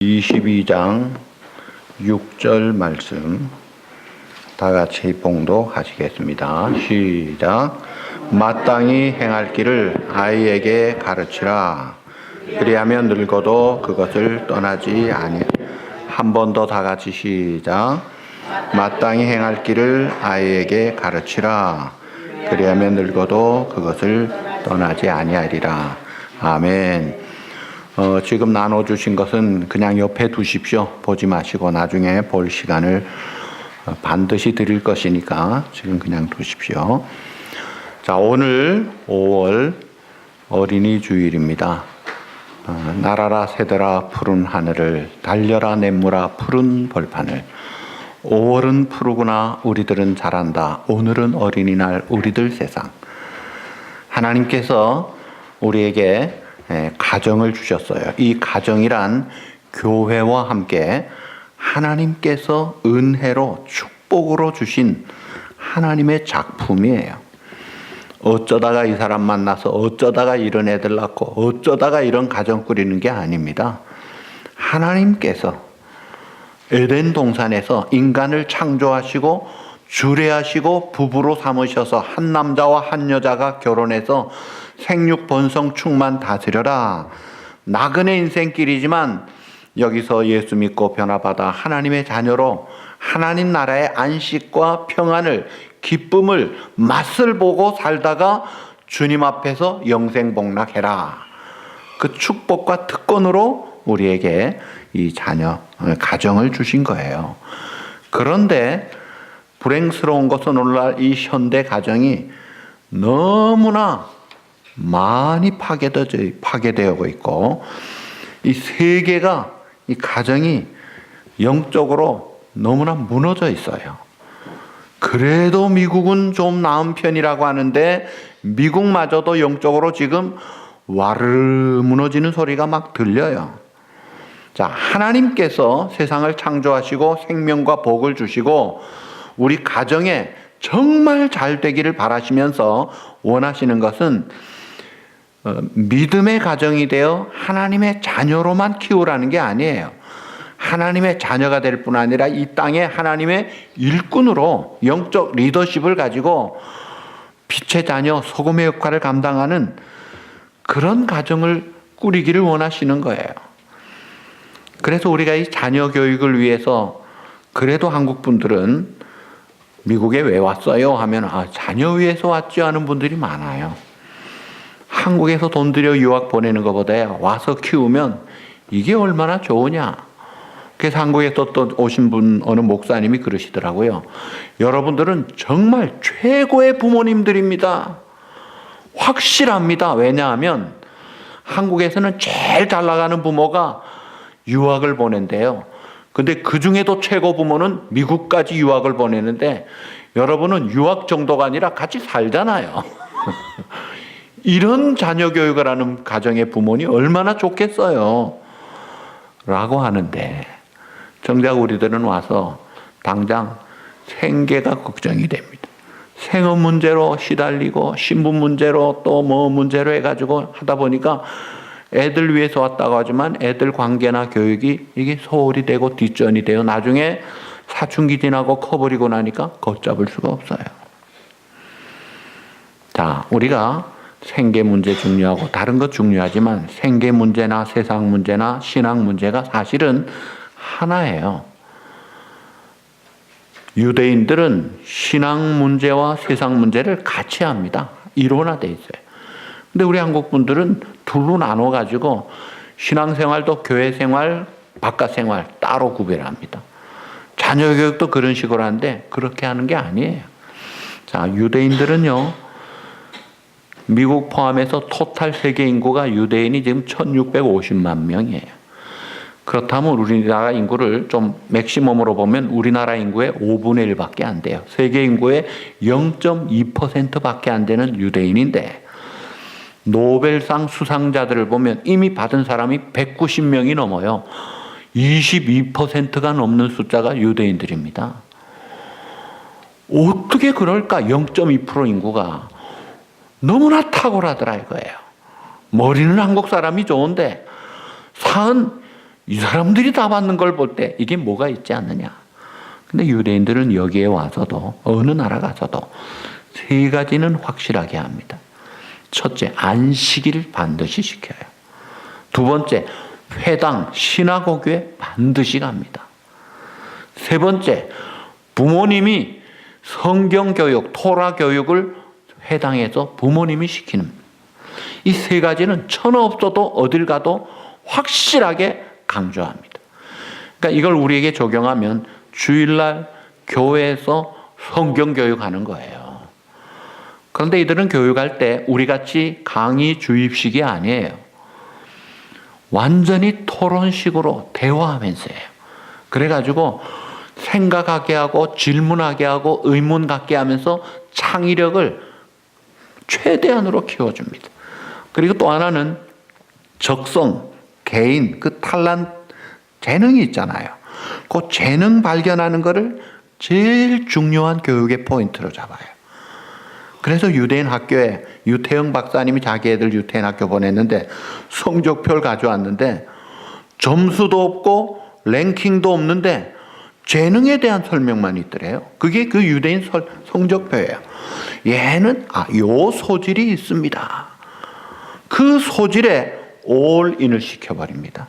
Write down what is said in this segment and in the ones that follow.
22장 6절 말씀 다 같이 봉독하시겠습니다. 시작. 마땅히 행할 길을 아이에게 가르치라. 그리하면 늙어도 그것을 떠나지 아니하. 한 번 더 다 같이 시작. 마땅히 행할 길을 아이에게 가르치라. 그리하면 늙어도 그것을 떠나지 아니하리라. 아멘. 지금 나눠주신 것은 그냥 옆에 두십시오. 보지 마시고 나중에 볼 시간을 반드시 드릴 것이니까 지금 그냥 두십시오. 자, 오늘 5월 어린이 주일입니다. 날아라 새들아 푸른 하늘을, 달려라 냇물아 푸른 벌판을. 5월은 푸르구나, 우리들은 잘한다. 오늘은 어린이날, 우리들 세상. 하나님께서 우리에게 가정을 주셨어요. 이 가정이란 교회와 함께 하나님께서 은혜로 축복으로 주신 하나님의 작품이에요. 어쩌다가 이 사람 만나서 어쩌다가 이런 애들 낳고 어쩌다가 이런 가정 꾸리는 게 아닙니다. 하나님께서 에덴 동산에서 인간을 창조하시고 주례하시고 부부로 삼으셔서 한 남자와 한 여자가 결혼해서 생육 번성 충만 다스려라. 나그네 인생길이지만 여기서 예수 믿고 변화받아 하나님의 자녀로 하나님 나라의 안식과 평안을, 기쁨을, 맛을 보고 살다가 주님 앞에서 영생복락해라. 그 축복과 특권으로 우리에게 이 자녀, 가정을 주신 거예요. 그런데 불행스러운 것은 오늘날 이 현대 가정이 너무나 많이 파괴되고 있고, 이 세계가, 이 가정이 영적으로 너무나 무너져 있어요. 그래도 미국은 좀 나은 편이라고 하는데 미국마저도 영적으로 지금 와르르 무너지는 소리가 막 들려요. 자, 하나님께서 세상을 창조하시고 생명과 복을 주시고 우리 가정에 정말 잘 되기를 바라시면서 원하시는 것은 믿음의 가정이 되어 하나님의 자녀로만 키우라는 게 아니에요. 하나님의 자녀가 될 뿐 아니라 이 땅에 하나님의 일꾼으로 영적 리더십을 가지고 빛의 자녀, 소금의 역할을 감당하는 그런 가정을 꾸리기를 원하시는 거예요. 그래서 우리가 이 자녀 교육을 위해서, 그래도 한국 분들은 미국에 왜 왔어요? 하면 자녀 위해서 왔지 하는 분들이 많아요. 한국에서 돈 들여 유학 보내는 것보다 와서 키우면 이게 얼마나 좋으냐. 그래서 한국에서 또 오신 분, 어느 목사님이 그러시더라고요. 여러분들은 정말 최고의 부모님들입니다. 확실합니다. 왜냐하면 한국에서는 제일 잘 나가는 부모가 유학을 보낸대요. 근데 그 중에도 최고 부모는 미국까지 유학을 보내는데 여러분은 유학 정도가 아니라 같이 살잖아요. 이런 자녀 교육을 하는 가정의 부모님 얼마나 좋겠어요. 라고 하는데 정작 우리들은 와서 당장 생계가 걱정이 됩니다. 생업 문제로 시달리고 신분 문제로 또 뭐 문제로 해가지고 하다 보니까 애들 위해서 왔다고 하지만 애들 관계나 교육이 이게 소홀히 되고 뒷전이 되어 나중에 사춘기 지나고 커버리고 나니까 걷잡을 수가 없어요. 자, 우리가 생계 문제 중요하고 다른 것 중요하지만 생계 문제나 세상 문제나 신앙 문제가 사실은 하나예요. 유대인들은 신앙 문제와 세상 문제를 같이 합니다. 이론화되어 있어요. 근데 우리 한국 분들은 둘로 나눠가지고 신앙생활도 교회생활, 바깥생활 따로 구별합니다. 자녀 교육도 그런 식으로 하는데 그렇게 하는 게 아니에요. 자, 유대인들은요, 미국 포함해서 토탈 세계 인구가 유대인이 지금 1650만 명이에요. 그렇다면 우리나라 인구를 좀 맥시멈으로 보면 우리나라 인구의 5분의 1밖에 안 돼요. 세계 인구의 0.2%밖에 안 되는 유대인인데 노벨상 수상자들을 보면 이미 받은 사람이 190명이 넘어요. 22%가 넘는 숫자가 유대인들입니다. 어떻게 그럴까? 0.2% 인구가 너무나 탁월하더라 이거예요. 머리는 한국 사람이 좋은데 사은 이 사람들이 다 받는 걸 볼 때 이게 뭐가 있지 않느냐. 근데 유대인들은 여기에 와서도 어느 나라 가서도 세 가지는 확실하게 합니다. 첫째, 안식일 반드시 지켜요. 두 번째, 회당, 시나고교에 반드시 갑니다. 세 번째, 부모님이 성경 교육, 토라 교육을 회당에서 부모님이 시키는, 이 세 가지는 천하 없어도 어딜 가도 확실하게 강조합니다. 그러니까 이걸 우리에게 적용하면 주일날 교회에서 성경 교육하는 거예요. 그런데 이들은 교육할 때 우리같이 강의 주입식이 아니에요. 완전히 토론식으로 대화하면서 해요. 그래가지고 생각하게 하고 질문하게 하고 의문 갖게 하면서 창의력을 최대한으로 키워줍니다. 그리고 또 하나는 적성, 개인, 그 탈란, 재능이 있잖아요. 그 재능 발견하는 것을 제일 중요한 교육의 포인트로 잡아요. 그래서 유대인 학교에 유태영 박사님이 자기 애들 유태인 학교 보냈는데 성적표를 가져왔는데 점수도 없고 랭킹도 없는데 재능에 대한 설명만 있더래요. 그게 그 유대인 성적표예요. 얘는 요 소질이 있습니다. 그 소질에 올인을 시켜버립니다.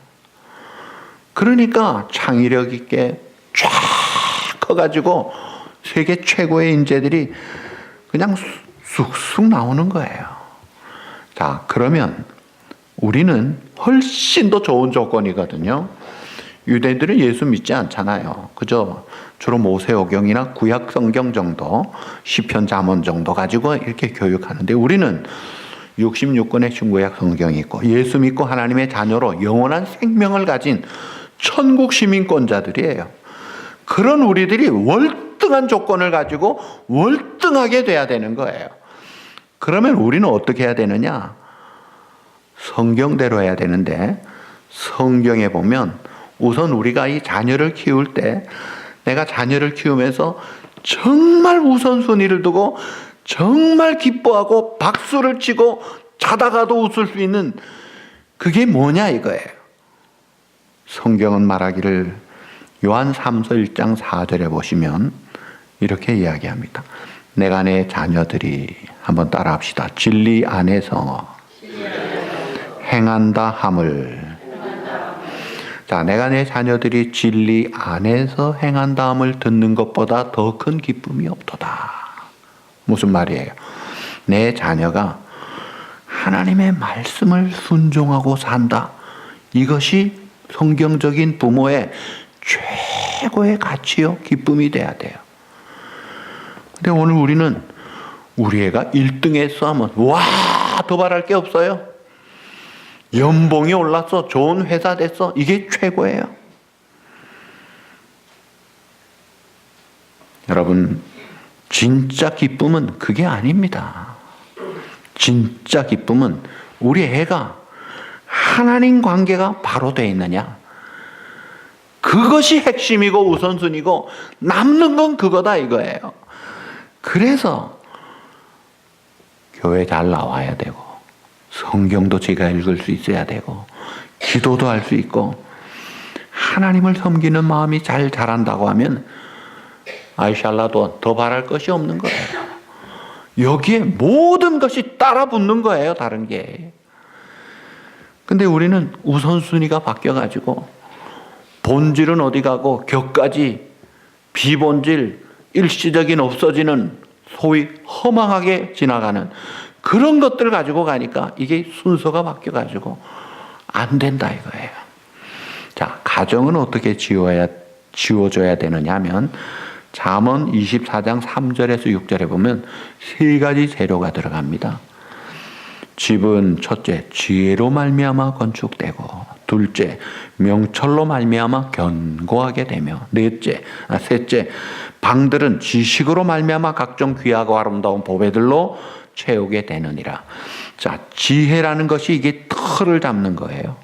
그러니까 창의력 있게 쫙 커가지고 세계 최고의 인재들이 그냥 쑥쑥 나오는 거예요. 자, 그러면 우리는 훨씬 더 좋은 조건이거든요. 유대인들은 예수 믿지 않잖아요. 그저 주로 모세오경이나 구약 성경 정도, 시편 잠언 정도 가지고 이렇게 교육하는데 우리는 66권의 신구약 성경이 있고 예수 믿고 하나님의 자녀로 영원한 생명을 가진 천국 시민권자들이에요. 그런 우리들이 월등한 조건을 가지고 월등하게 돼야 되는 거예요. 그러면 우리는 어떻게 해야 되느냐? 성경대로 해야 되는데 성경에 보면 우선 우리가 이 자녀를 키울 때 내가 자녀를 키우면서 정말 우선순위를 두고 정말 기뻐하고 박수를 치고 자다가도 웃을 수 있는 그게 뭐냐 이거예요. 성경은 말하기를 요한 3서 1장 4절에 보시면 이렇게 이야기합니다. 내가 내 자녀들이 한번 따라 합시다. 진리 안에서 행한다 함을. 자, 내가 내 자녀들이 진리 안에서 행한다 함을 듣는 것보다 더 큰 기쁨이 없도다. 무슨 말이에요? 내 자녀가 하나님의 말씀을 순종하고 산다. 이것이 성경적인 부모의 최고의 가치요, 기쁨이 돼야 돼요. 근데 오늘 우리는 우리 애가 1등했어 하면 와, 더 바랄 게 없어요. 연봉이 올랐어, 좋은 회사 됐어, 이게 최고예요. 여러분, 진짜 기쁨은 그게 아닙니다. 진짜 기쁨은 우리 애가 하나님 관계가 바로 되어 있느냐, 그것이 핵심이고 우선순위고 남는 건 그거다 이거예요. 그래서 교회 잘 나와야 되고 성경도 제가 읽을 수 있어야 되고 기도도 할 수 있고 하나님을 섬기는 마음이 잘 자란다고 하면 아이샬라도 더 바랄 것이 없는 거예요. 여기에 모든 것이 따라 붙는 거예요, 다른 게. 근데 우리는 우선순위가 바뀌어가지고 본질은 어디 가고 격까지 비본질, 일시적인 없어지는 소위 허망하게 지나가는 그런 것들 가지고 가니까 이게 순서가 바뀌어가지고 안 된다 이거예요. 자, 가정은 어떻게 지워줘야 되느냐 하면 잠언 24장 3절에서 6절에 보면 세 가지 재료가 들어갑니다. 집은 첫째, 지혜로 말미암아 건축되고, 둘째, 명철로 말미암아 견고하게 되며, 셋째, 방들은 지식으로 말미암아 각종 귀하고 아름다운 보배들로 채우게 되느니라. 자, 지혜라는 것이 이게 틀을 잡는 거예요.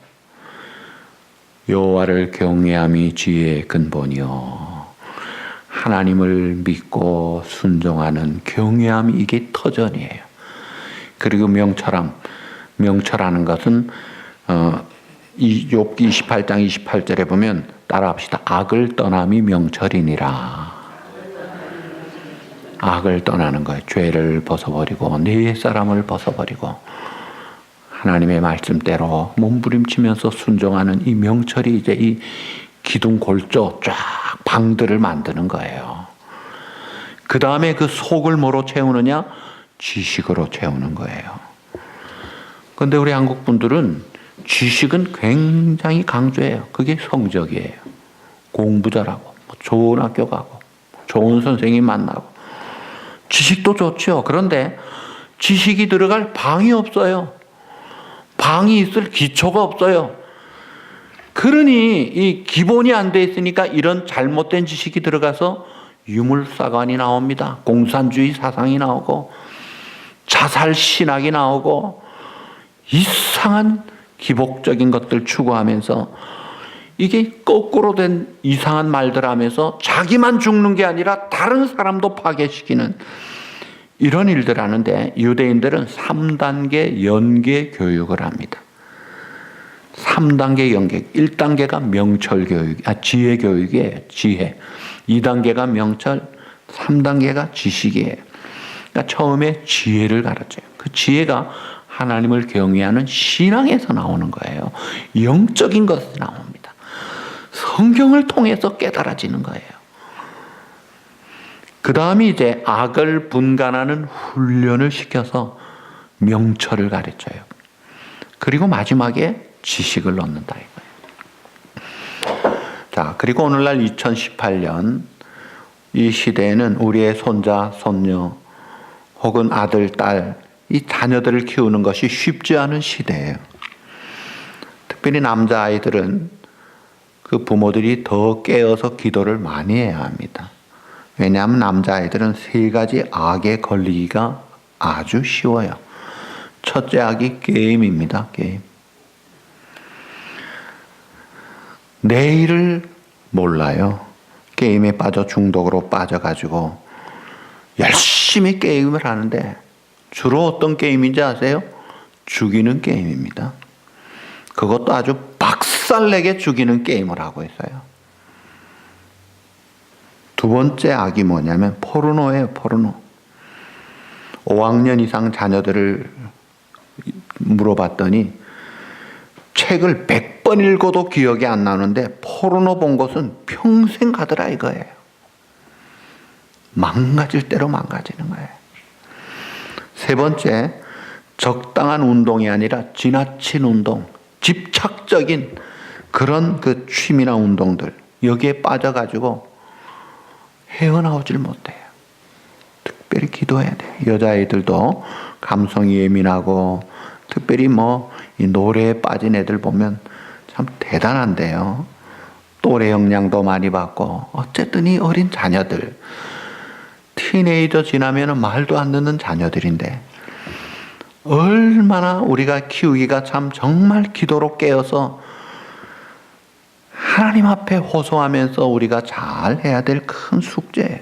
여호와를 경외함이 지혜의 근본이요, 하나님을 믿고 순종하는 경외함이 이게 터전이에요. 그리고 명철하는 것은 이 욥기 28장 28절에 보면 따라합시다. 악을 떠남이 명철이니라. 악을 떠나는 거예요. 죄를 벗어버리고 네 사람을 벗어버리고 하나님의 말씀대로 몸부림치면서 순종하는 이 명철이 이제 이 기둥 골조 쫙 방들을 만드는 거예요. 그 다음에 그 속을 뭐로 채우느냐? 지식으로 채우는 거예요. 그런데 우리 한국 분들은 지식은 굉장히 강조해요. 그게 성적이에요. 공부 잘하고 좋은 학교 가고 좋은 선생님 만나고 지식도 좋죠. 그런데 지식이 들어갈 방이 없어요. 방이 있을 기초가 없어요. 그러니 이 기본이 안 돼 있으니까 이런 잘못된 지식이 들어가서 유물사관이 나옵니다. 공산주의 사상이 나오고 자살 신학이 나오고 이상한 기복적인 것들 추구하면서 이게 거꾸로 된 이상한 말들 하면서 자기만 죽는 게 아니라 다른 사람도 파괴시키는 이런 일들 하는데 유대인들은 3단계 연계 교육을 합니다. 3단계 연계, 1단계가 명철 교육, 지혜 교육이에요. 지혜. 2단계가 명철, 3단계가 지식이에요. 그러니까 처음에 지혜를 가르쳐요. 그 지혜가 하나님을 경외하는 신앙에서 나오는 거예요. 영적인 것에서 나옵니다. 성경을 통해서 깨달아지는 거예요. 그 다음에 이제 악을 분간하는 훈련을 시켜서 명철을 가르쳐요. 그리고 마지막에 지식을 넣는다 이거예요. 자, 그리고 오늘날 2018년 이 시대에는 우리의 손자, 손녀 혹은 아들, 딸 이 자녀들을 키우는 것이 쉽지 않은 시대예요. 특별히 남자아이들은 그 부모들이 더 깨어서 기도를 많이 해야 합니다. 왜냐하면 남자아이들은 3가지 악에 걸리기가 아주 쉬워요. 첫째 악이 게임입니다. 게임. 내일을 몰라요. 게임에 빠져 중독으로 빠져가지고 열심히 게임을 하는데 주로 어떤 게임인지 아세요? 죽이는 게임입니다. 그것도 아주 박살내게 죽이는 게임을 하고 있어요. 두 번째 악이 뭐냐면 포르노예요. 포르노. 5학년 이상 자녀들을 물어봤더니 책을 100번 읽어도 기억이 안 나는데 포르노 본 것은 평생 가더라 이거예요. 망가질 대로 망가지는 거예요. 세 번째, 적당한 운동이 아니라 지나친 운동, 집착적인 그런 그 취미나 운동들 여기에 빠져가지고 헤어나오질 못해요. 특별히 기도해야 돼요. 여자아이들도 감성이 예민하고 특별히 이 노래에 빠진 애들 보면 참 대단한데요. 또래 영향도 많이 받고 어쨌든 이 어린 자녀들 티네이저 지나면 말도 안 듣는 자녀들인데 얼마나 우리가 키우기가 참 정말 기도로 깨어서 하나님 앞에 호소하면서 우리가 잘 해야 될 큰 숙제예요.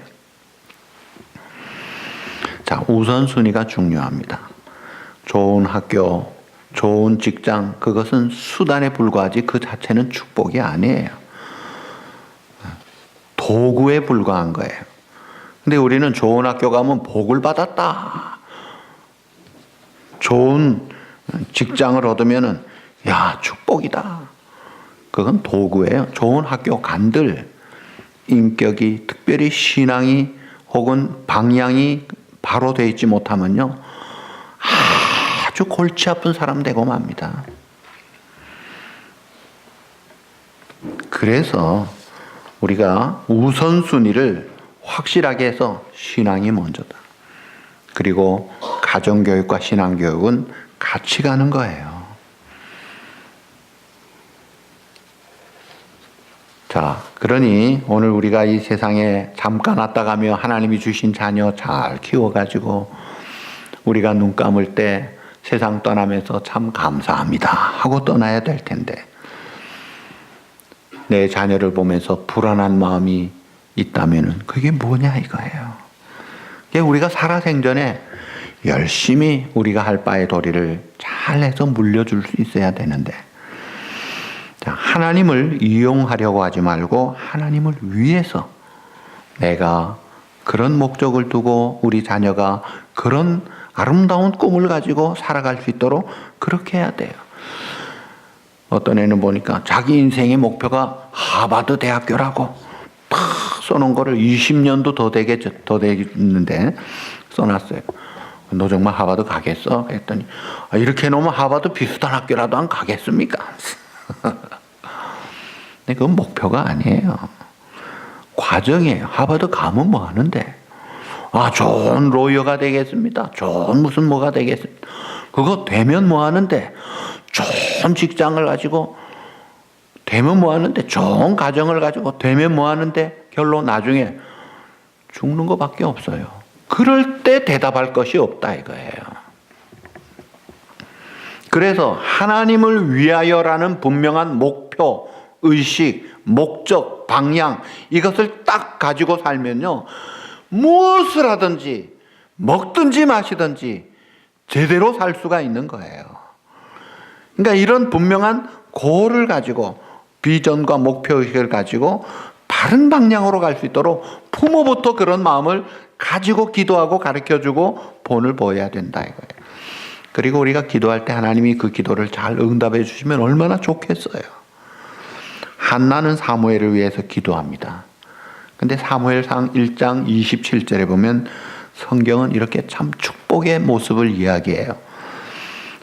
자, 우선순위가 중요합니다. 좋은 학교, 좋은 직장, 그것은 수단에 불과하지 그 자체는 축복이 아니에요. 도구에 불과한 거예요. 근데 우리는 좋은 학교 가면 복을 받았다. 좋은 직장을 얻으면은 야, 축복이다. 그건 도구예요. 좋은 학교 간들 인격이 특별히 신앙이 혹은 방향이 바로 되어 있지 못하면요. 아주 골치 아픈 사람 되고 맙니다. 그래서 우리가 우선순위를 확실하게 해서 신앙이 먼저다. 그리고 가정교육과 신앙교육은 같이 가는 거예요. 자, 그러니 오늘 우리가 이 세상에 잠깐 왔다 가며 하나님이 주신 자녀 잘 키워가지고 우리가 눈 감을 때 세상 떠나면서 참 감사합니다 하고 떠나야 될 텐데 내 자녀를 보면서 불안한 마음이 있다면은 그게 뭐냐 이거예요. 우리가 살아생전에 열심히 우리가 할 바의 도리를 잘해서 물려줄 수 있어야 되는데 자, 하나님을 이용하려고 하지 말고 하나님을 위해서 내가 그런 목적을 두고 우리 자녀가 그런 아름다운 꿈을 가지고 살아갈 수 있도록 그렇게 해야 돼요. 어떤 애는 보니까 자기 인생의 목표가 하버드 대학교라고 팍 써놓은 거를 20년도 더 되겠는데 써놨어요. 너 정말 하버드 가겠어? 그랬더니 이렇게 해놓으면 하버드 비슷한 학교라도 안 가겠습니까? 근데 그건 목표가 아니에요. 과정이에요. 하버드 가면 뭐 하는데? 좋은 로이어가 되겠습니다. 좋은 무슨 뭐가 되겠습니다. 그거 되면 뭐 하는데? 좋은 직장을 가지고 되면 뭐 하는데? 좋은 가정을 가지고 되면 뭐 하는데? 결론 나중에 죽는 것밖에 없어요. 그럴 때 대답할 것이 없다 이거예요. 그래서 하나님을 위하여라는 분명한 목표, 의식, 목적, 방향 이것을 딱 가지고 살면요. 무엇을 하든지 먹든지 마시든지 제대로 살 수가 있는 거예요. 그러니까 이런 분명한 고를 가지고 비전과 목표의식을 가지고 바른 방향으로 갈 수 있도록 부모부터 그런 마음을 가지고 기도하고 가르쳐주고 본을 보여야 된다 이거예요. 그리고 우리가 기도할 때 하나님이 그 기도를 잘 응답해 주시면 얼마나 좋겠어요. 한나는 사무엘을 위해서 기도합니다. 근데 사무엘상 1장 27절에 보면 성경은 이렇게 참 축복의 모습을 이야기해요.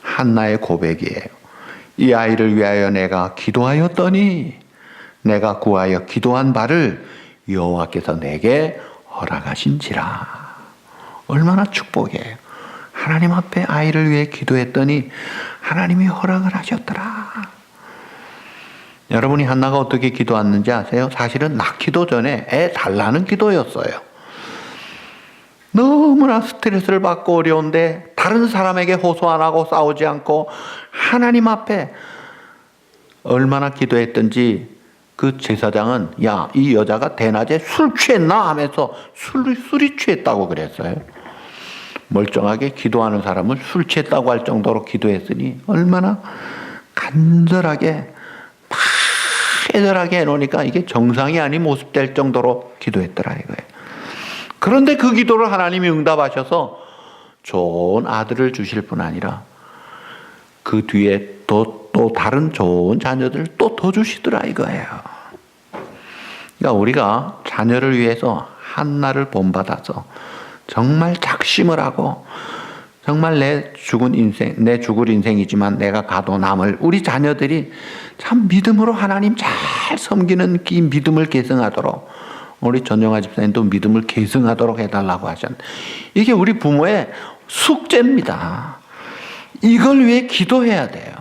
한나의 고백이에요. 이 아이를 위하여 내가 기도하였더니 내가 구하여 기도한 바를 여호와께서 내게 허락하신지라. 얼마나 축복이에요. 하나님 앞에 아이를 위해 기도했더니 하나님이 허락을 하셨더라. 여러분이 한나가 어떻게 기도했는지 아세요? 사실은 낳기도 전에 애 달라는 기도였어요. 너무나 스트레스를 받고 어려운데 다른 사람에게 호소 안 하고 싸우지 않고 하나님 앞에 얼마나 기도했던지 그 제사장은 이 여자가 대낮에 술 취했나 하면서 술이 취했다고 그랬어요. 멀쩡하게 기도하는 사람을 술 취했다고 할 정도로 기도했으니 얼마나 간절하게 애절하게 해놓으니까 이게 정상이 아닌 모습 될 정도로 기도했더라 이거예요. 그런데 그 기도를 하나님이 응답하셔서 좋은 아들을 주실 뿐 아니라 그 뒤에 또 다른 좋은 자녀들을 또 더 주시더라 이거예요. 그러니까 우리가 자녀를 위해서 한나를 본받아서 정말 작심을 하고 정말 내 죽을 인생이지만 내가 가도 남을 우리 자녀들이 참 믿음으로 하나님 잘 섬기는 이 믿음을 계승하도록 우리 전영아 집사님도 믿음을 계승하도록 해달라고 하셨는데 이게 우리 부모의 숙제입니다. 이걸 위해 기도해야 돼요.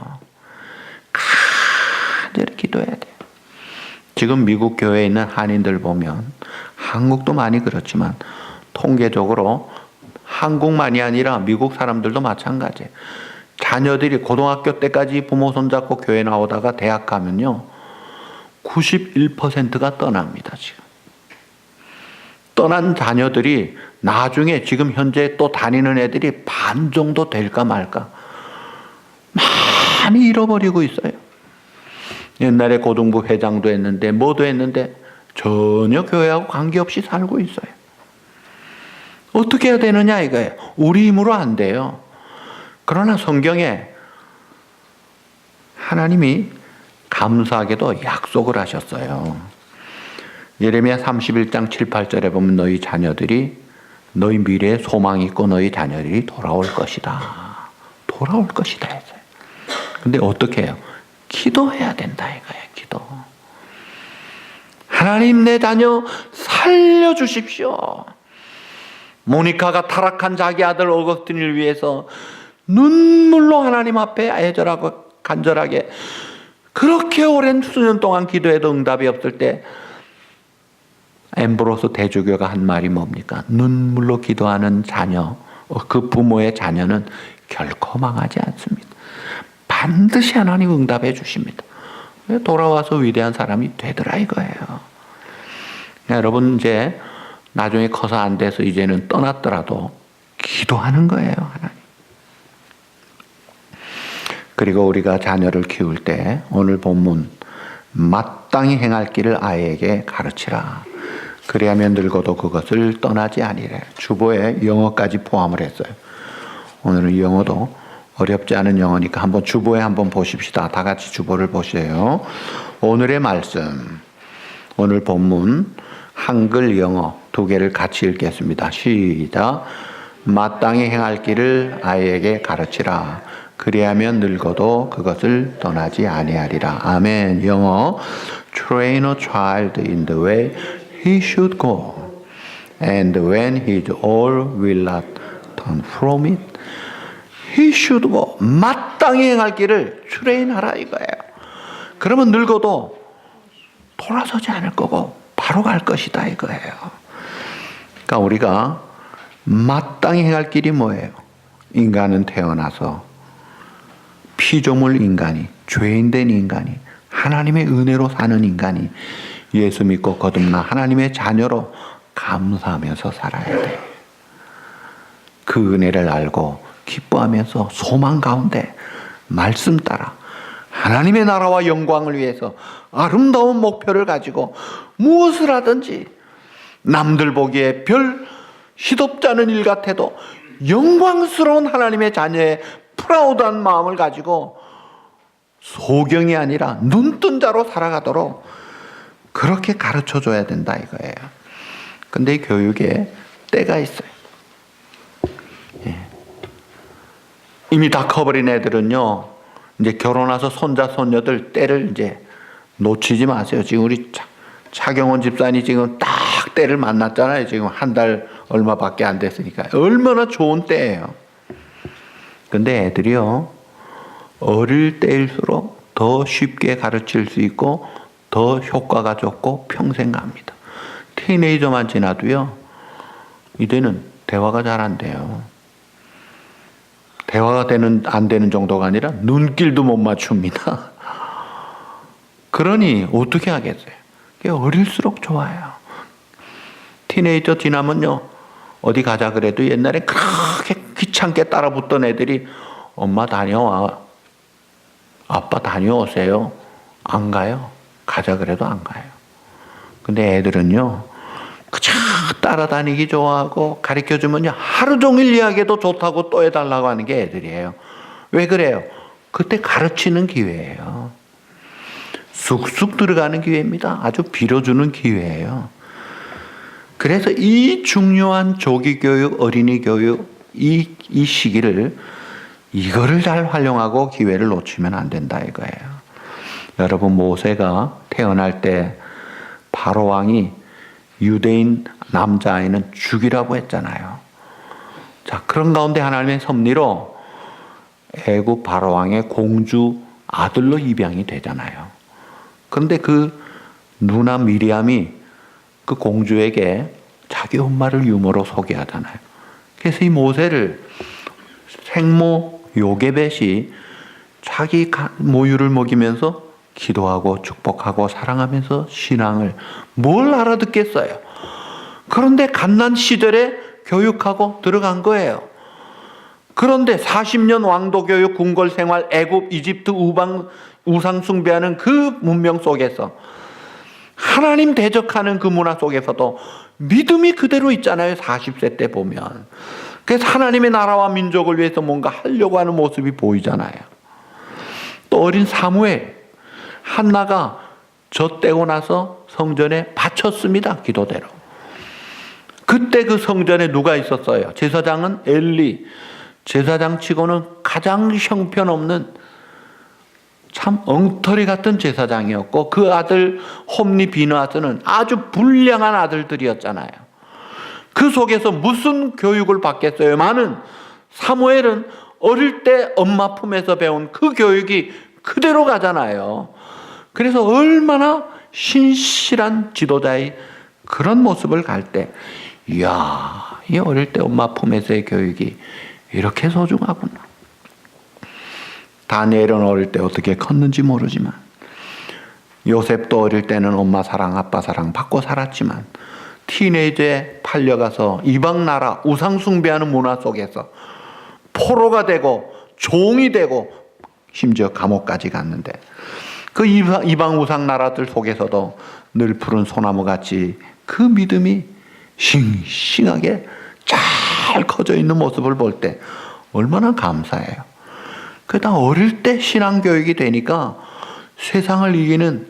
간절히 기도해야 돼요. 지금 미국 교회에 있는 한인들 보면 한국도 많이 그렇지만 통계적으로 한국만이 아니라 미국 사람들도 마찬가지예요. 자녀들이 고등학교 때까지 부모 손잡고 교회 나오다가 대학 가면요 91%가 떠납니다. 지금 떠난 자녀들이 나중에 지금 현재 또 다니는 애들이 반 정도 될까 말까 많이 잃어버리고 있어요. 옛날에 고등부 회장도 했는데 뭐도 했는데 전혀 교회하고 관계없이 살고 있어요. 어떻게 해야 되느냐 이거예요. 우리 힘으로 안 돼요. 그러나 성경에 하나님이 감사하게도 약속을 하셨어요. 예레미야 31장 7, 8절에 보면 너희 자녀들이 너희 미래에 소망이 있고 너희 자녀들이 돌아올 것이다. 돌아올 것이다 했어요. 근데 어떻게 해요? 기도해야 된다 이거예요. 기도. 하나님 내 자녀 살려주십시오. 모니카가 타락한 자기 아들 어거스틴을 위해서 눈물로 하나님 앞에 애절하고 간절하게 그렇게 오랜 수년 동안 기도해도 응답이 없을 때 엠브로스 대주교가 한 말이 뭡니까? 눈물로 기도하는 자녀, 그 부모의 자녀는 결코 망하지 않습니다. 반드시 하나님 응답해 주십니다. 돌아와서 위대한 사람이 되더라 이거예요. 여러분 이제 나중에 커서 안 돼서 이제는 떠났더라도 기도하는 거예요, 하나님. 그리고 우리가 자녀를 키울 때 오늘 본문 마땅히 행할 길을 아이에게 가르치라. 그리하면 늙어도 그것을 떠나지 아니래. 주보에 영어까지 포함을 했어요. 오늘은 영어도 어렵지 않은 영어니까 한번 주보에 한번 보십시다. 다 같이 주보를 보세요. 오늘의 말씀, 오늘 본문 한글 영어 두 개를 같이 읽겠습니다. 시작. 마땅히 행할 길을 아이에게 가르치라. 그리하면 늙어도 그것을 떠나지 아니하리라. 아멘. 영어. Train a child in the way he should go, and when he is old will not turn from it. He should go. 마땅히 행할 길을 트레인하라 이거예요. 그러면 늙어도 돌아서지 않을 거고 바로 갈 것이다 이거예요. 그러니까 우리가 마땅히 행할 길이 뭐예요? 인간은 태어나서 피조물 인간이, 죄인된 인간이, 하나님의 은혜로 사는 인간이 예수 믿고 거듭나 하나님의 자녀로 감사하면서 살아야 돼. 그 은혜를 알고 기뻐하면서 소망 가운데 말씀 따라 하나님의 나라와 영광을 위해서 아름다운 목표를 가지고 무엇을 하든지 남들 보기에 별 시덥지 않은 일 같아도 영광스러운 하나님의 자녀의 프라우드한 마음을 가지고 소경이 아니라 눈뜬 자로 살아가도록 그렇게 가르쳐줘야 된다 이거예요. 근데 교육에 때가 있어요. 이미 다 커버린 애들은요, 이제 결혼해서 손자, 손녀들 때를 이제 놓치지 마세요. 지금 우리 차경원 집사님 지금 딱 때를 만났잖아요. 지금 한 달 얼마밖에 안 됐으니까. 얼마나 좋은 때예요. 근데 애들이요, 어릴 때일수록 더 쉽게 가르칠 수 있고 더 효과가 좋고 평생 갑니다. 티네이저만 지나도요, 이제는 대화가 잘 안 돼요. 대화가 안 되는 정도가 아니라 눈길도 못 맞춥니다. 그러니 어떻게 하겠어요? 어릴수록 좋아요. 티네이저 지나면요, 어디 가자 그래도 옛날에 그렇게 귀찮게 따라붙던 애들이 엄마 다녀와, 아빠 다녀오세요. 안 가요. 가자 그래도 안 가요. 근데 애들은요, 그저 따라다니기 좋아하고 가르쳐주면요 하루 종일 이야기해도 좋다고 또 해달라고 하는 게 애들이에요. 왜 그래요? 그때 가르치는 기회예요. 쑥쑥 들어가는 기회입니다. 아주 빌어주는 기회예요. 그래서 이 중요한 조기 교육, 어린이 교육, 이 시기를, 이거를 잘 활용하고 기회를 놓치면 안 된다 이거예요. 여러분, 모세가 태어날 때 바로 왕이 유대인 남자아이는 죽이라고 했잖아요. 자, 그런 가운데 하나님의 섭리로 애굽 바로 왕의 공주 아들로 입양이 되잖아요. 그런데 그 누나 미리암이 그 공주에게 자기 엄마를 유모로 소개하잖아요. 그래서 이 모세를 생모 요게벳이 자기 모유를 먹이면서 기도하고 축복하고 사랑하면서 신앙을 뭘 알아듣겠어요. 그런데 갓난 시절에 교육하고 들어간 거예요. 그런데 40년 왕도 교육, 궁궐 생활, 애굽, 이집트 우상 숭배하는 그 문명 속에서 하나님 대적하는 그 문화 속에서도 믿음이 그대로 있잖아요. 40세 때 보면. 그래서 하나님의 나라와 민족을 위해서 뭔가 하려고 하는 모습이 보이잖아요. 또 어린 사무엘, 한나가 젖대고 나서 성전에 바쳤습니다. 기도대로. 그때 그 성전에 누가 있었어요? 제사장은 엘리. 제사장 치고는 가장 형편없는 참 엉터리 같은 제사장이었고, 그 아들 홈리 비느하스는 아주 불량한 아들들이었잖아요. 그 속에서 무슨 교육을 받겠어요? 많은 사무엘은 어릴 때 엄마 품에서 배운 그 교육이 그대로 가잖아요. 그래서 얼마나 신실한 지도자의 그런 모습을 갈 때, 이야, 이 어릴 때 엄마 품에서의 교육이 이렇게 소중하구나. 다니엘은 어릴 때 어떻게 컸는지 모르지만, 요셉도 어릴 때는 엄마 사랑, 아빠 사랑 받고 살았지만, 티네이저에 팔려가서 이방 나라 우상 숭배하는 문화 속에서 포로가 되고 종이 되고 심지어 감옥까지 갔는데, 그 이방 우상 나라들 속에서도 늘 푸른 소나무 같이 그 믿음이 싱싱하게 잘 커져 있는 모습을 볼 때 얼마나 감사해요. 그러다 어릴 때 신앙교육이 되니까 세상을 이기는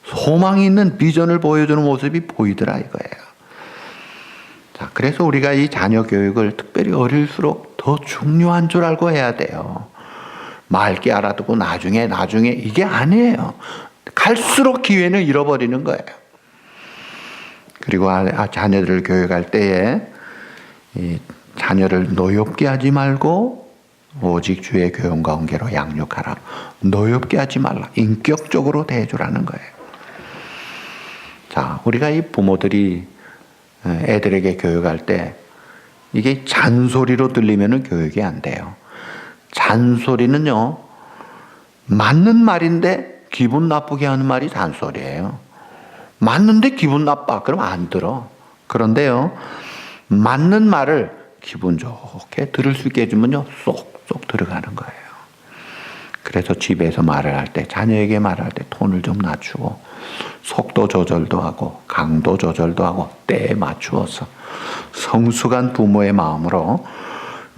소망이 있는 비전을 보여주는 모습이 보이더라 이거예요. 자, 그래서 우리가 이 자녀 교육을 특별히 어릴수록 더 중요한 줄 알고 해야 돼요. 맑게 알아두고 나중에 이게 아니에요. 갈수록 기회는 잃어버리는 거예요. 그리고 자녀들을 교육할 때에 이 자녀를 노엽게 하지 말고 오직 주의 교훈과 온계로 양육하라. 노엽게 하지 말라. 인격적으로 대해주라는 거예요. 자, 우리가 이 부모들이 애들에게 교육할 때 이게 잔소리로 들리면 교육이 안 돼요. 잔소리는요, 맞는 말인데 기분 나쁘게 하는 말이 잔소리예요. 맞는데 기분 나빠. 그럼 안 들어. 그런데요, 맞는 말을 기분 좋게 들을 수 있게 해주면요, 쏙쏙 들어가는 거예요. 그래서 집에서 말을 할 때, 자녀에게 말할 때 톤을 좀 낮추고, 속도 조절도 하고, 강도 조절도 하고, 때에 맞추어서 성숙한 부모의 마음으로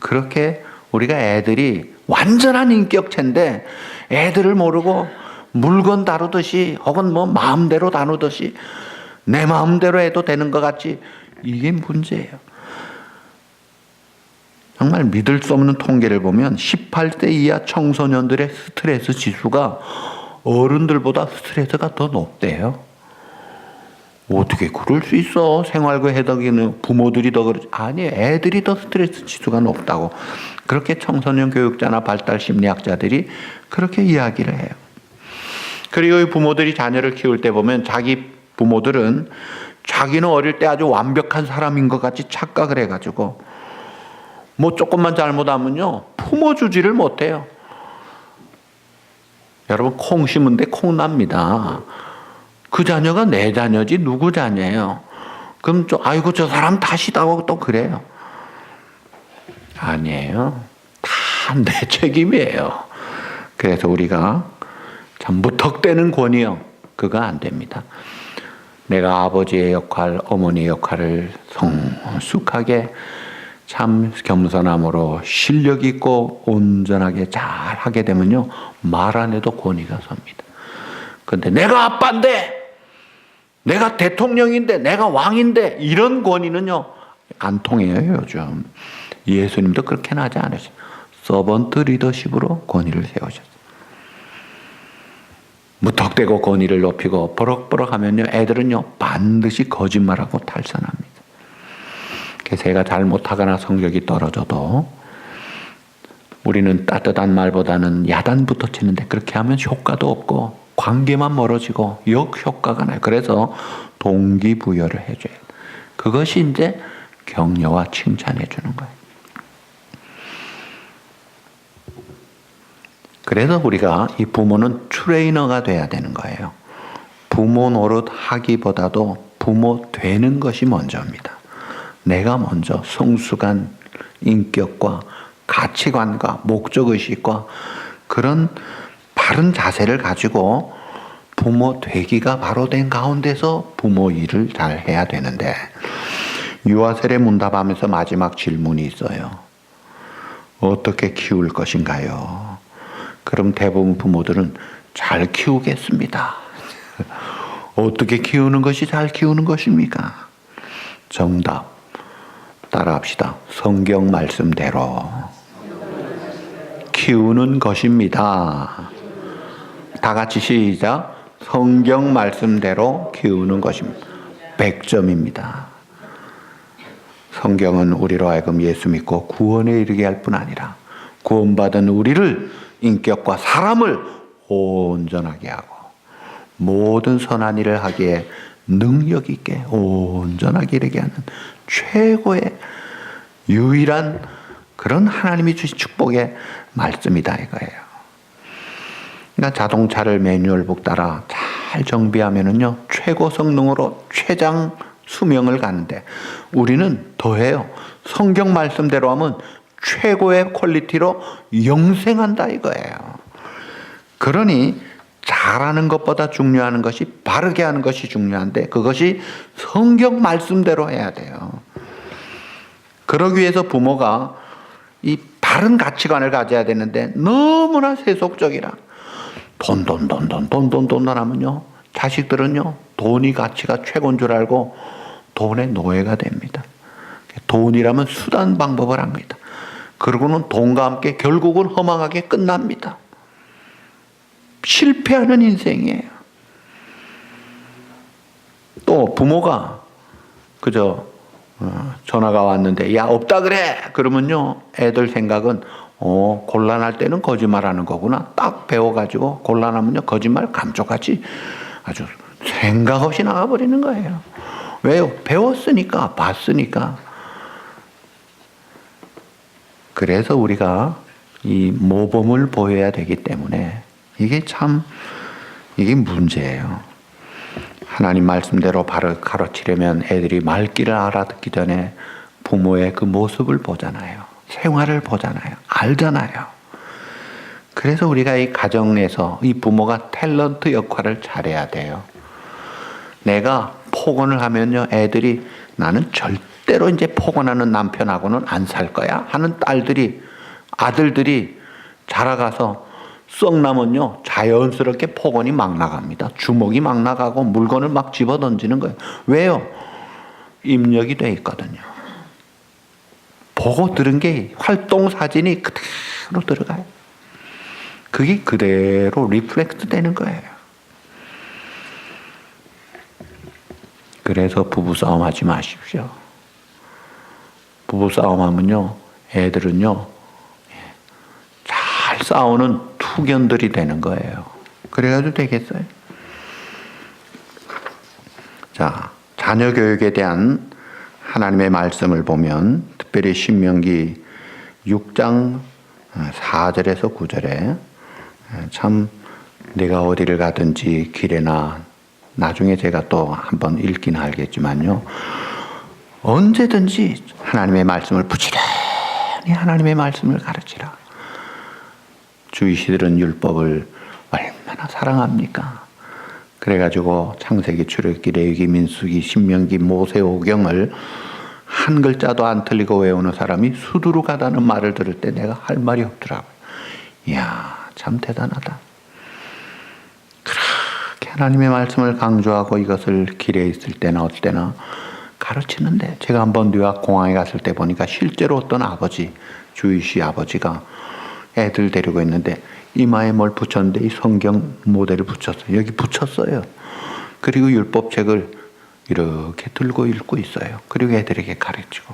그렇게 우리가 애들이 완전한 인격체인데 애들을 모르고 물건 다루듯이 혹은 뭐 마음대로 다루듯이 내 마음대로 해도 되는 것 같지, 이게 문제예요. 정말 믿을 수 없는 통계를 보면 18세 이하 청소년들의 스트레스 지수가 어른들보다 스트레스가 더 높대요. 어떻게 그럴 수 있어? 생활과 해덕이는 부모들이 더 그러지. 아니, 애들이 더 스트레스 지수가 높다고. 그렇게 청소년 교육자나 발달 심리학자들이 그렇게 이야기를 해요. 그리고 이 부모들이 자녀를 키울 때 보면 자기 부모들은 자기는 어릴 때 아주 완벽한 사람인 것 같이 착각을 해가지고 뭐 조금만 잘못하면요 품어주지를 못해요. 여러분, 콩 심은 데 콩 납니다. 그 자녀가 내 자녀지 누구 자녀예요? 그럼 아이고 저 사람 탓이다고 또 그래요. 아니에요. 다 내 책임이에요. 그래서 우리가 참 무턱대는 권위요, 그거 안 됩니다. 내가 아버지의 역할, 어머니의 역할을 성숙하게 참 겸손함으로 실력 있고 온전하게 잘 하게 되면요, 말 안 해도 권위가 섭니다. 근데 내가 아빠인데, 내가 대통령인데, 내가 왕인데, 이런 권위는요, 안 통해요, 요즘. 예수님도 그렇게는 하지 않으셨어요. 서번트 리더십으로 권위를 세우셨어요. 무턱대고 권위를 높이고 버럭버럭 하면요, 애들은요, 반드시 거짓말하고 탈선합니다. 그래서 애가 잘못하거나 성적이 떨어져도 우리는 따뜻한 말보다는 야단부터 치는데 그렇게 하면 효과도 없고 관계만 멀어지고 역효과가 나요. 그래서 동기부여를 해줘야 돼요. 그것이 이제 격려와 칭찬해 주는 거예요. 그래서 우리가 이 부모는 트레이너가 돼야 되는 거예요. 부모 노릇 하기보다도 부모 되는 것이 먼저입니다. 내가 먼저 성숙한 인격과 가치관과 목적의식과 그런 바른 자세를 가지고 부모 되기가 바로 된 가운데서 부모 일을 잘 해야 되는데, 유아세례 문답하면서 마지막 질문이 있어요. 어떻게 키울 것인가요? 그럼 대부분 부모들은 잘 키우겠습니다. 어떻게 키우는 것이 잘 키우는 것입니까? 정답 따라합시다. 성경 말씀대로 키우는 것입니다. 다 같이 시작. 성경 말씀대로 키우는 것입니다. 100점입니다. 성경은 우리로 하여금 예수 믿고 구원에 이르게 할 뿐 아니라 구원받은 우리를, 인격과 사람을 온전하게 하고 모든 선한 일을 하기에 능력 있게 온전하게 이르게 하는 최고의 유일한 그런 하나님이 주신 축복의 말씀이다 이거예요. 그러니까 자동차를 매뉴얼북 따라 잘 정비하면은요, 최고 성능으로 최장 수명을 가는데 우리는 더해요. 성경 말씀대로 하면 최고의 퀄리티로 영생한다 이거예요. 그러니 잘하는 것보다 중요한 것이 바르게 하는 것이 중요한데 그것이 성경 말씀대로 해야 돼요. 그러기 위해서 부모가 이 바른 가치관을 가져야 되는데 너무나 세속적이라 돈 하면요 자식들은요 돈이 가치가 최고인 줄 알고 돈의 노예가 됩니다. 돈이라면 수단 방법을 합니다. 그러고는 돈과 함께 결국은 허망하게 끝납니다. 실패하는 인생이에요. 또 부모가 그저 전화가 왔는데 야 없다 그래 그러면요 애들 생각은 곤란할 때는 거짓말하는 거구나 딱 배워가지고 곤란하면요 거짓말 감쪽같이 아주 생각 없이 나가버리는 거예요. 왜요? 배웠으니까 봤으니까. 그래서 우리가 이 모범을 보여야 되기 때문에 이게 문제예요. 하나님 말씀대로 바로 가르치려면 애들이 말귀를 알아듣기 전에 부모의 그 모습을 보잖아요. 생활을 보잖아요. 알잖아요. 그래서 우리가 이 가정에서 이 부모가 탤런트 역할을 잘해야 돼요. 내가 폭언을 하면요, 애들이 나는 절대로 이제 폭언하는 남편하고는 안 살 거야 하는 아들들이 자라가서 썩 나면요 자연스럽게 폭언이 막 나갑니다. 주먹이 막 나가고 물건을 막 집어 던지는 거예요. 왜요? 입력이 돼 있거든요. 보고 들은 게 활동 사진이 그대로 들어가요. 그게 그대로 리플렉트 되는 거예요. 그래서 부부싸움 하지 마십시오. 부부싸움 하면요 애들은요 잘 싸우는 투견들이 되는 거예요. 그래가지고 되겠어요? 자, 자녀 교육에 대한 하나님의 말씀을 보면 특별히 신명기 6장 4절에서 9절에 참 내가 어디를 가든지 길에나 나중에 제가 또 한번 읽긴 알겠지만요 언제든지 하나님의 말씀을 부지런히 하나님의 말씀을 가르치라. 주이시들은 율법을 얼마나 사랑합니까? 그래가지고 창세기, 출애굽기, 레위기, 민수기, 신명기, 모세오경을 한 글자도 안 틀리고 외우는 사람이 수두룩하다는 말을 들을 때 내가 할 말이 없더라고요. 이야, 참 대단하다. 그렇게 하나님의 말씀을 강조하고 이것을 길에 있을 때나 어떨 때나 가르치는데 제가 한번 뉴욕 공항에 갔을 때 보니까 실제로 어떤 아버지, 주이시 아버지가 애들 데리고 있는데 이마에 뭘 붙였는데 이 성경 모델을 붙였어요. 여기 붙였어요. 그리고 율법책을 이렇게 들고 읽고 있어요. 그리고 애들에게 가르치고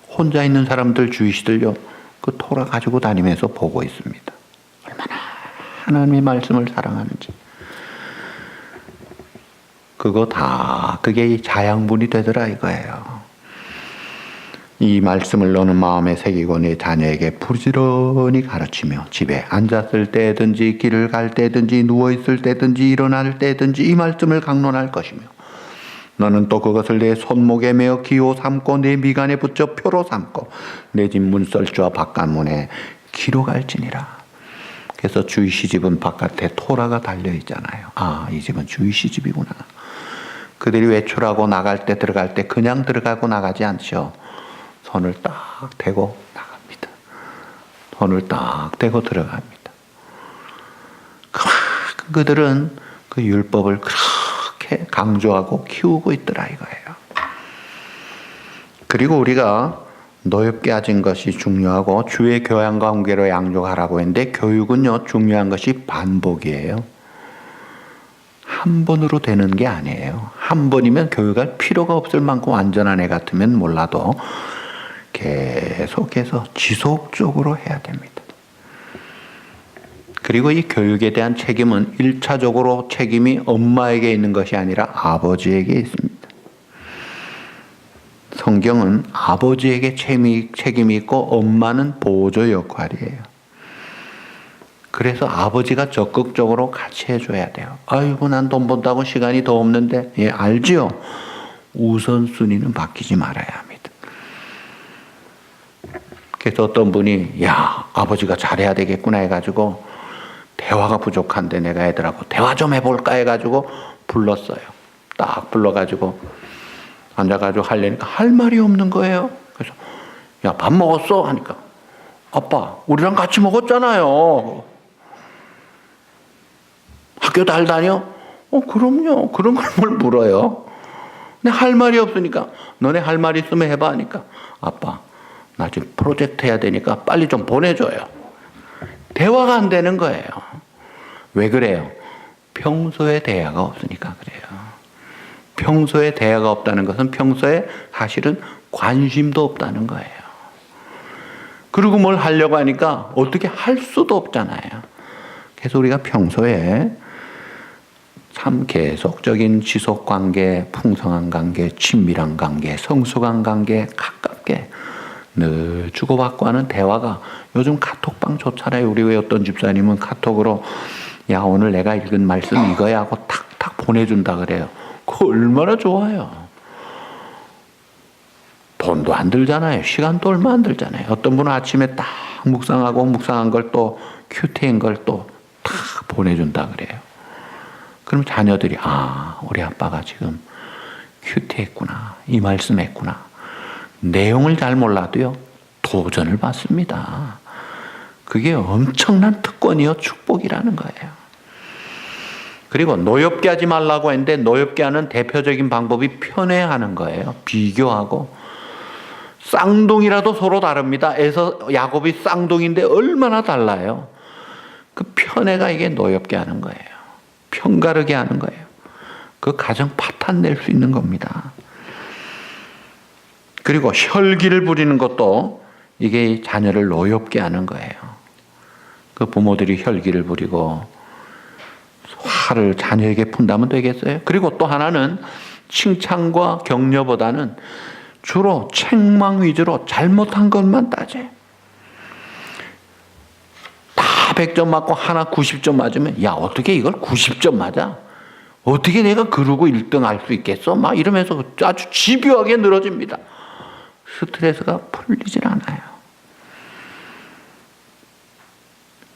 혼자 있는 사람들 주이시들요 그 토라 가지고 다니면서 보고 있습니다. 얼마나 하나님의 말씀을 사랑하는지. 그게 이 자양분이 되더라 이거예요. 이 말씀을 너는 마음에 새기고 네 자녀에게 부지런히 가르치며 집에 앉았을 때든지 길을 갈 때든지 누워있을 때든지 일어날 때든지 이 말씀을 강론할 것이며 너는 또 그것을 내 손목에 메어 기호 삼고 내 미간에 붙여 표로 삼고 내 집 문설주와 바깥문에 기록할지니라. 그래서 주이시 집은 바깥에 토라가 달려있잖아요. 아, 이 집은 주이시 집이구나. 그들이 외출하고 나갈 때 들어갈 때 그냥 들어가고 나가지 않죠. 손을 딱 대고 나갑니다. 손을 딱 대고 들어갑니다. 그들은 그 율법을 그렇게 강조하고 키우고 있더라 이거예요. 그리고 우리가 노엽게 하진 것이 중요하고 주의 교양과 훈계로 양육하라고 했는데 교육은요 중요한 것이 반복이에요. 한 번으로 되는 게 아니에요. 한 번이면 교육할 필요가 없을 만큼 완전한 애 같으면 몰라도 계속해서 지속적으로 해야 됩니다. 그리고 이 교육에 대한 책임은 1차적으로 책임이 엄마에게 있는 것이 아니라 아버지에게 있습니다. 성경은 아버지에게 책임이 있고 엄마는 보조 역할이에요. 그래서 아버지가 적극적으로 같이 해줘야 돼요. 아이고 난 돈 번다고 시간이 더 없는데. 예, 알지요? 우선순위는 바뀌지 말아야 합니다. 그래서 어떤 분이 야 아버지가 잘해야 되겠구나 해가지고 대화가 부족한데 내가 애들하고 대화 좀 해볼까 해가지고 불렀어요. 딱 불러가지고 앉아가지고 하려니까 할 말이 없는 거예요. 그래서 야, 밥 먹었어? 하니까 아빠 우리랑 같이 먹었잖아요. 학교 잘 다녀? 그럼요. 그런 걸 뭘 물어요. 근데 할 말이 없으니까 너네 할 말 있으면 해봐 하니까 아빠 나 지금 프로젝트 해야 되니까 빨리 좀 보내줘요. 대화가 안 되는 거예요. 왜 그래요? 평소에 대화가 없으니까 그래요. 평소에 대화가 없다는 것은 평소에 사실은 관심도 없다는 거예요. 그리고 뭘 하려고 하니까 어떻게 할 수도 없잖아요. 그래서 우리가 평소에 참 계속적인 지속관계, 풍성한 관계, 친밀한 관계, 성숙한 관계, 가깝게 늘 주고받고 하는 대화가 요즘 카톡방 좋잖아요. 우리 어떤 집사님은 카톡으로 야 오늘 내가 읽은 말씀 이거야 하고 탁탁 보내준다 그래요. 그거 얼마나 좋아요. 돈도 안 들잖아요. 시간도 얼마 안 들잖아요. 어떤 분은 아침에 딱 묵상한 걸 또 큐티인 걸 또 탁 보내준다 그래요. 그럼 자녀들이 우리 아빠가 지금 큐티했구나. 이 말씀했구나. 내용을 잘 몰라도요. 도전을 받습니다. 그게 엄청난 특권이요. 축복이라는 거예요. 그리고 노엽게 하지 말라고 했는데 노엽게 하는 대표적인 방법이 편애하는 거예요. 비교하고. 쌍둥이라도 서로 다릅니다. 에서 야곱이 쌍둥이인데 얼마나 달라요. 그 편애가 이게 노엽게 하는 거예요. 편가르게 하는 거예요. 그 가정 파탄 낼 수 있는 겁니다. 그리고 혈기를 부리는 것도 이게 자녀를 노엽게 하는 거예요. 그 부모들이 혈기를 부리고 화를 자녀에게 푼다면 되겠어요? 그리고 또 하나는 칭찬과 격려보다는 주로 책망 위주로 잘못한 것만 따져요. 다 100점 맞고 하나 90점 맞으면 야 어떻게 이걸 90점 맞아? 어떻게 내가 그러고 1등 할 수 있겠어? 막 이러면서 아주 집요하게 늘어집니다. 스트레스가 풀리질 않아요.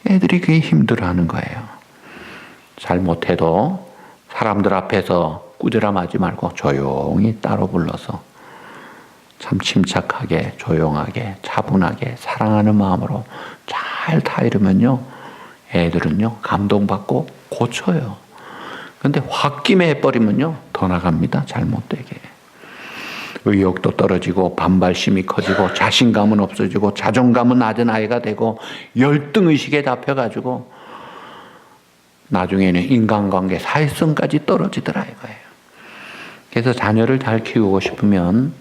애들이 그게 힘들어하는 거예요. 잘못해도 사람들 앞에서 꾸지람하지 말고 조용히 따로 불러서 참 침착하게 조용하게 차분하게 사랑하는 마음으로 잘 타이르면요 애들은요 감동받고 고쳐요. 근데 홧김에 해버리면요 더 나갑니다. 잘못되게 의욕도 떨어지고 반발심이 커지고 자신감은 없어지고 자존감은 낮은 아이가 되고 열등의식에 잡혀가지고 나중에는 인간관계 사회성까지 떨어지더라 이거예요. 그래서 자녀를 잘 키우고 싶으면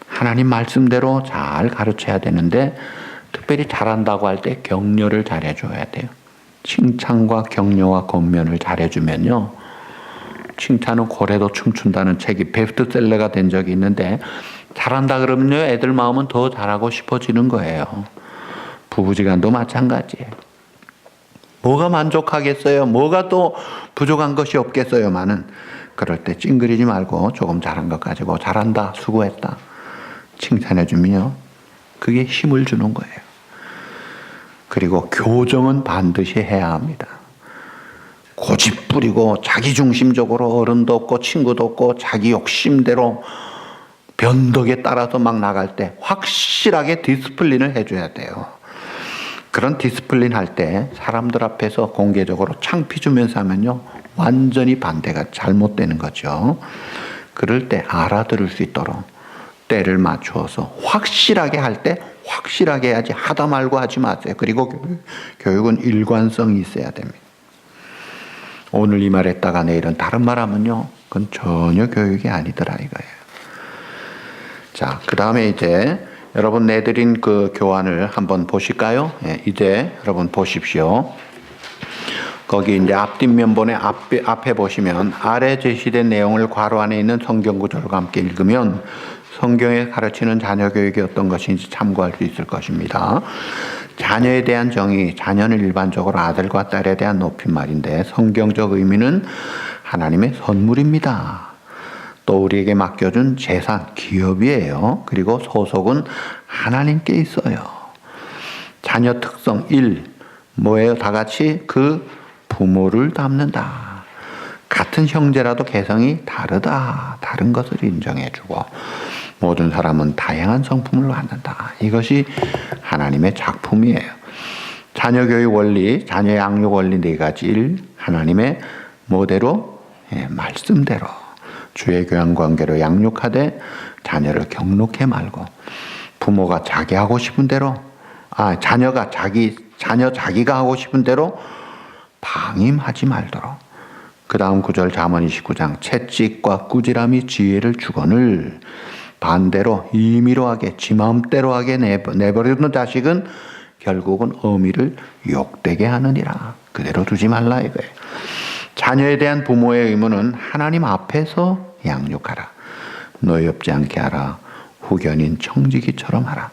하나님 말씀대로 잘 가르쳐야 되는데 특별히 잘한다고 할 때 격려를 잘해줘야 돼요. 칭찬과 격려와 권면을 잘해주면요. 칭찬은 고래도 춤춘다는 책이 베스트셀러가 된 적이 있는데 잘한다 그러면요. 애들 마음은 더 잘하고 싶어지는 거예요. 부부지간도 마찬가지예요. 뭐가 만족하겠어요? 뭐가 또 부족한 것이 없겠어요만은 그럴 때 찡그리지 말고 조금 잘한 것 가지고 잘한다, 수고했다. 칭찬해주면요. 그게 힘을 주는 거예요. 그리고 교정은 반드시 해야 합니다. 고집 부리고 자기중심적으로 어른도 없고 친구도 없고 자기 욕심대로 변덕에 따라서 막 나갈 때 확실하게 디스플린을 해줘야 돼요. 그런 디스플린 할 때 사람들 앞에서 공개적으로 창피 주면서 하면요. 완전히 반대가 잘못되는 거죠. 그럴 때 알아들을 수 있도록 때를 맞추어서 확실하게 할 때 확실하게 해야지 하다 말고 하지 마세요. 그리고 교육은 일관성이 있어야 됩니다. 오늘 이 말 했다가 내일은 다른 말 하면요. 그건 전혀 교육이 아니더라 이거예요. 자, 그 다음에 이제 여러분 내드린 그 교환을 한번 보실까요? 네, 이제 여러분 보십시오. 거기 이제 앞뒷면본의 앞에 보시면 아래 제시된 내용을 괄호 안에 있는 성경 구절과 함께 읽으면 성경에 가르치는 자녀 교육이 어떤 것인지 참고할 수 있을 것입니다. 자녀에 대한 정의, 자녀는 일반적으로 아들과 딸에 대한 높임말인데 성경적 의미는 하나님의 선물입니다. 또 우리에게 맡겨준 재산, 기업이에요. 그리고 소속은 하나님께 있어요. 자녀 특성 1. 뭐예요? 다 같이 그 부모를 닮는다. 같은 형제라도 개성이 다르다. 다른 것을 인정해주고 모든 사람은 다양한 성품을 갖는다. 이것이 하나님의 작품이에요. 자녀 교육 원리, 자녀 양육 원리 네 가지 일, 하나님의 뭐대로? 말씀대로 주의 교양 관계로 양육하되 자녀를 경록해 말고 부모가 자기 하고 싶은 대로 자녀가 자기가 하고 싶은 대로 방임하지 말도록. 그 다음 구절 잠언 29장 채찍과 꾸지람이 지혜를 주거늘 반대로 임의로 하게 지 마음대로 하게 내버리는 자식은 결국은 어미를 욕되게 하느니라. 그대로 두지 말라 이거예요. 자녀에 대한 부모의 의무는 하나님 앞에서 양육하라. 노엽지 않게 하라. 후견인 청지기처럼 하라.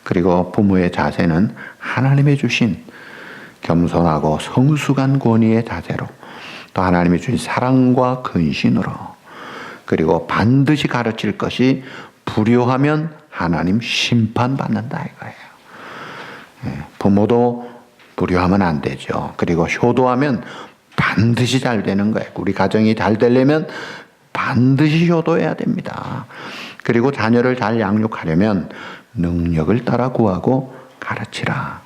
그리고 부모의 자세는 하나님의 주신 겸손하고 성숙한 권위의 자세로 또 하나님이 주신 사랑과 근신으로 그리고 반드시 가르칠 것이 불효하면 하나님 심판받는다 이거예요. 부모도 불효하면 안 되죠. 그리고 효도하면 반드시 잘 되는 거예요. 우리 가정이 잘 되려면 반드시 효도해야 됩니다. 그리고 자녀를 잘 양육하려면 능력을 따라 구하고 가르치라.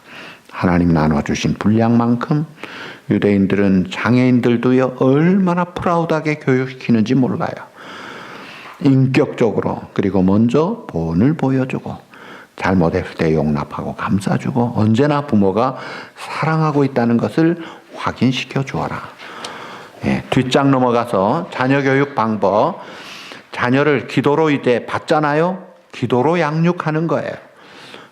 하나님 나눠주신 분량만큼 유대인들은 장애인들도요 얼마나 프라우드하게 교육시키는지 몰라요. 인격적으로 그리고 먼저 본을 보여주고 잘못했을 때 용납하고 감싸주고 언제나 부모가 사랑하고 있다는 것을 확인시켜 주어라. 뒷장 넘어가서 자녀 교육 방법. 자녀를 기도로 이제 받잖아요. 기도로 양육하는 거예요.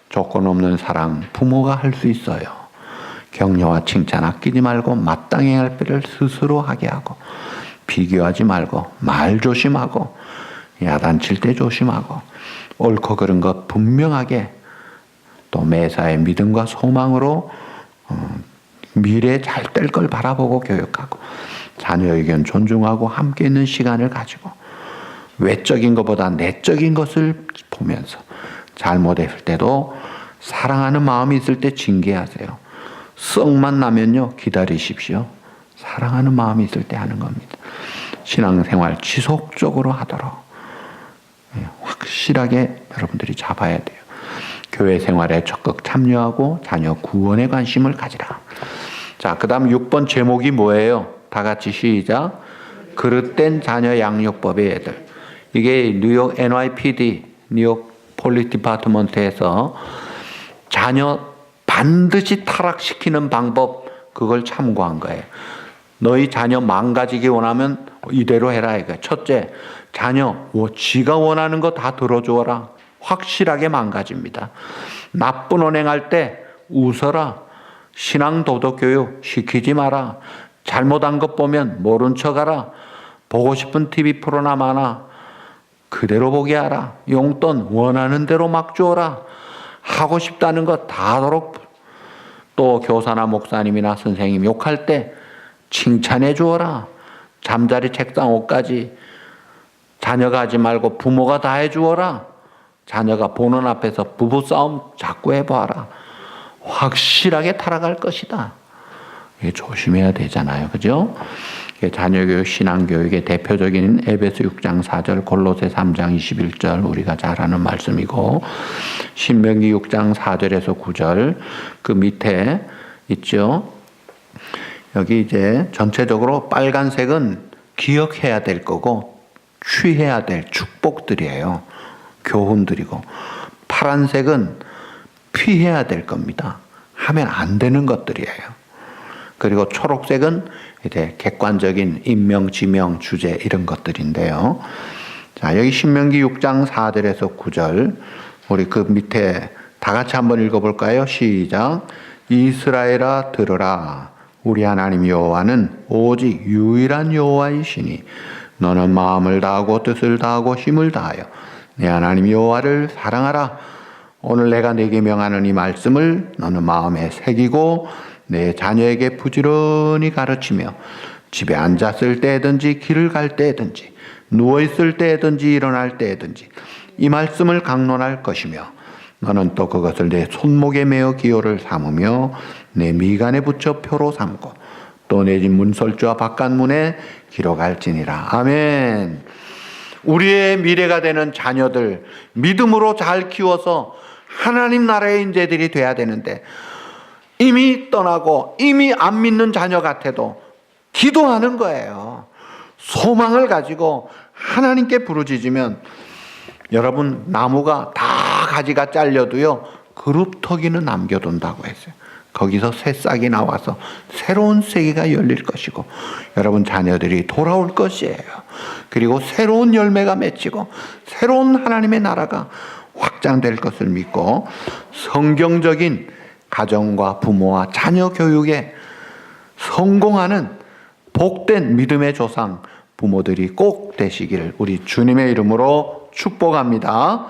조건 없는 사랑 부모가 할 수 있어요. 격려와 칭찬 아끼지 말고 마땅히 할 일을 스스로 하게 하고 비교하지 말고 말 조심하고 야단칠 때 조심하고 옳고 그른 것 분명하게 또 매사에 믿음과 소망으로 미래에 잘 될 걸 바라보고 교육하고 자녀 의견 존중하고 함께 있는 시간을 가지고 외적인 것보다 내적인 것을 보면서 잘못했을 때도 사랑하는 마음이 있을 때 징계하세요. 썩만 나면요 기다리십시오. 사랑하는 마음이 있을 때 하는 겁니다. 신앙생활 지속적으로 하도록 확실하게 여러분들이 잡아야 돼요. 교회 생활에 적극 참여하고 자녀 구원에 관심을 가지라. 자, 그 다음 6번 제목이 뭐예요? 다 같이 시작. 그릇된 자녀 양육법의 애들. 이게 뉴욕 NYPD, 뉴욕 폴리스 디파트먼트에서 자녀 반드시 타락시키는 방법, 그걸 참고한 거예요. 너희 자녀 망가지기 원하면 이대로 해라 이거. 첫째, 자녀 지가 원하는 거 다 들어주어라. 확실하게 망가집니다. 나쁜 언행할 때 웃어라. 신앙 도덕 교육 시키지 마라. 잘못한 것 보면 모른 척하라. 보고 싶은 TV 프로나 많아. 그대로 보게 하라. 용돈 원하는 대로 막 주어라. 하고 싶다는 거 다 하도록. 또 교사나 목사님이나 선생님 욕할 때 칭찬해 주어라. 잠자리 책상 옷까지 자녀가 하지 말고 부모가 다 해주어라. 자녀가 보는 앞에서 부부싸움 자꾸 해봐라. 확실하게 타락할 것이다. 이게 조심해야 되잖아요. 그죠? 자녀교육, 신앙교육의 대표적인 에베소 6장 4절, 골로새 3장 21절 우리가 잘 아는 말씀이고 신명기 6장 4절에서 9절 그 밑에 있죠. 여기 이제 전체적으로 빨간색은 기억해야 될 거고 취해야 될 축복들이에요. 교훈들이고 파란색은 피해야 될 겁니다. 하면 안 되는 것들이에요. 그리고 초록색은 이제 객관적인 임명, 지명, 주제 이런 것들인데요. 자, 여기 신명기 6장 4절에서 9절 우리 그 밑에 다 같이 한번 읽어볼까요? 시작. 이스라엘아 들으라. 우리 하나님 여호와는 오직 유일한 여호와이시니 너는 마음을 다하고 뜻을 다하고 힘을 다하여 내 하나님 여호와를 사랑하라. 오늘 내가 네게 명하는 이 말씀을 너는 마음에 새기고 내 자녀에게 부지런히 가르치며 집에 앉았을 때든지 길을 갈 때든지 누워있을 때든지 일어날 때든지 이 말씀을 강론할 것이며 너는 또 그것을 내 손목에 메어 기호를 삼으며 내 미간에 붙여 표로 삼고 또 내 집 문설주와 바깥문에 기록할지니라. 아멘. 우리의 미래가 되는 자녀들 믿음으로 잘 키워서 하나님 나라의 인재들이 돼야 되는데, 이미 떠나고 이미 안 믿는 자녀 같아도 기도하는 거예요. 소망을 가지고 하나님께 부르짖으면, 여러분, 나무가 다 가지가 잘려도요 그룹터기는 남겨둔다고 했어요. 거기서 새싹이 나와서 새로운 세계가 열릴 것이고 여러분 자녀들이 돌아올 것이에요. 그리고 새로운 열매가 맺히고 새로운 하나님의 나라가 확장될 것을 믿고, 성경적인 가정과 부모와 자녀 교육에 성공하는 복된 믿음의 조상 부모들이 꼭 되시기를 우리 주님의 이름으로 축복합니다.